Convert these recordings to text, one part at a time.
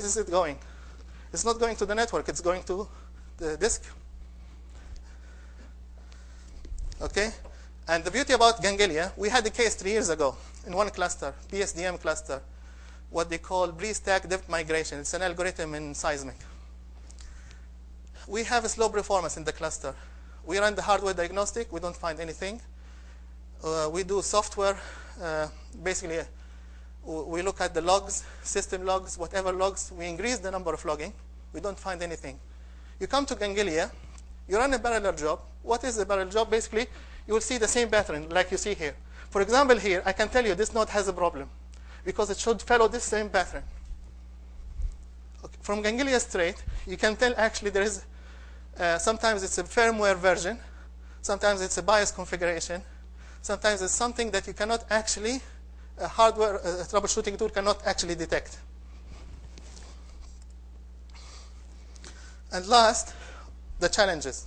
is it going? It's not going to the network. It's going to the disk. Okay? And the beauty about Gangelia, we had a case 3 years ago in one cluster, PSDM cluster, what they call pre-stack depth migration. It's an algorithm in seismic. We have a slow performance in the cluster. We run the hardware diagnostic. We don't find anything. We do software. Basically, we look at the logs, system logs, whatever logs. We increase the number of logging. We don't find anything. You come to Gangelia. You run a parallel job. What is a parallel job? Basically, you will see the same pattern like you see here. For example, here, I can tell you this node has a problem because it should follow this same pattern. Okay. From Gangelia straight, you can tell actually there is sometimes it's a firmware version. Sometimes it's a BIOS configuration. Sometimes it's something that you cannot actually, a hardware troubleshooting tool cannot actually detect. And last, the challenges.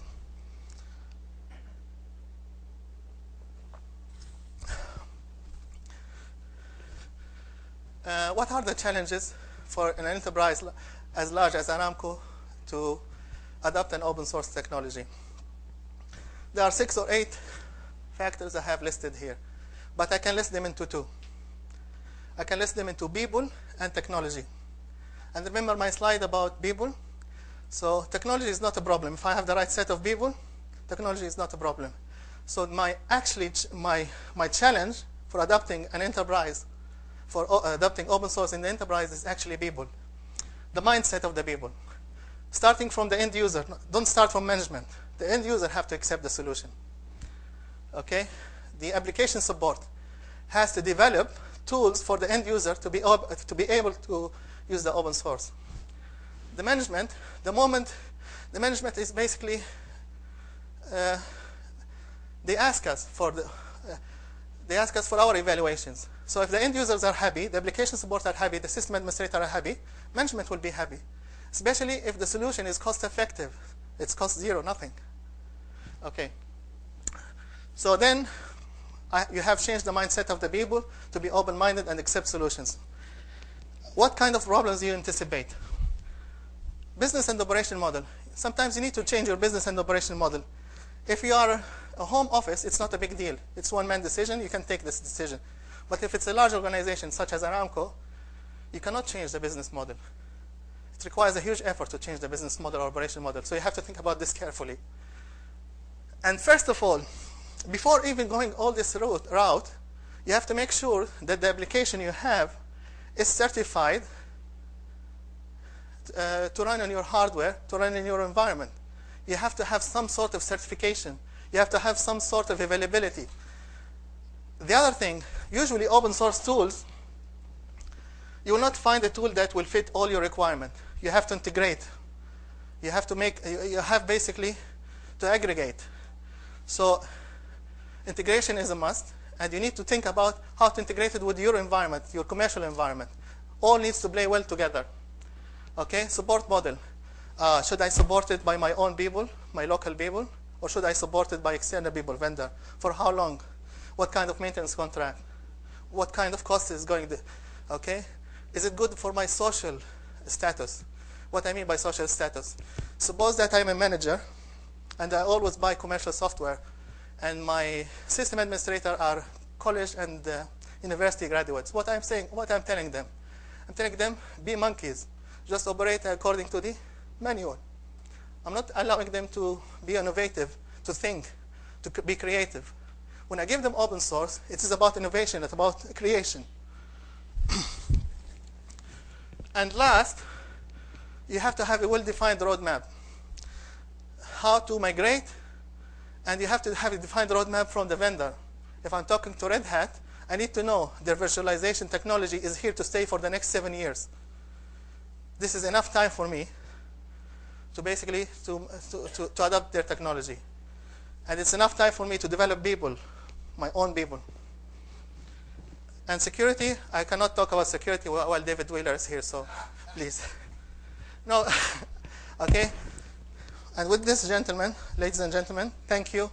What are the challenges for an enterprise as large as Aramco to adopt an open source technology? There are 6 or 8 factors I have listed here, but I can list them into 2. I can list them into people and technology. And remember my slide about people? So technology is not a problem. If I have the right set of people, technology is not a problem. So my challenge for adopting an enterprise, for adopting open source in the enterprise is actually people. The mindset of the people. Starting from the end user. Don't start from management. The end user have to accept the solution. Okay? The application support has to develop tools for the end user to be able to use the open source. The management, the management is basically, they ask us for our evaluations. So if the end users are happy, the application support are happy, the system administrators are happy, management will be happy. Especially if the solution is cost effective. It's cost zero, nothing. Okay. So then you have changed the mindset of the people to be open-minded and accept solutions. What kind of problems do you anticipate? Business and operation model. Sometimes you need to change your business and operation model. If you are a home office, it's not a big deal. It's one-man decision. You can take this decision. But if it's a large organization such as Aramco, you cannot change the business model. It requires a huge effort to change the business model or operation model. So you have to think about this carefully. And first of all, before even going all this route, you have to make sure that the application you have is certified to run on your hardware, to run in your environment. You have to have some sort of certification. You have to have some sort of availability. The other thing, usually open source tools, you will not find a tool that will fit all your requirements. You have to integrate. You have basically to aggregate. So integration is a must, and you need to think about how to integrate it with your environment, your commercial environment. All needs to play well together. Okay, support model. Should I support it by my own people, my local people, or should I support it by external people, vendor? For how long? What kind of maintenance contract? What kind of cost is going to, okay? Is it good for my social status? What I mean by social status. Suppose that I'm a manager, and I always buy commercial software, and my system administrator are college and university graduates. What I'm telling them, be monkeys. Just operate according to the manual. I'm not allowing them to be innovative, to think, to be creative. When I give them open source, it is about innovation, it's about creation. And last, you have to have a well-defined roadmap. How to migrate, and you have to have a defined roadmap from the vendor. If I'm talking to Red Hat, I need to know their virtualization technology is here to stay for the next 7 years. This is enough time for me to basically to adopt their technology. And it's enough time for me to develop people, my own people. And security, I cannot talk about security while David Wheeler is here, so please. No, okay. And with this, gentlemen, ladies and gentlemen, thank you.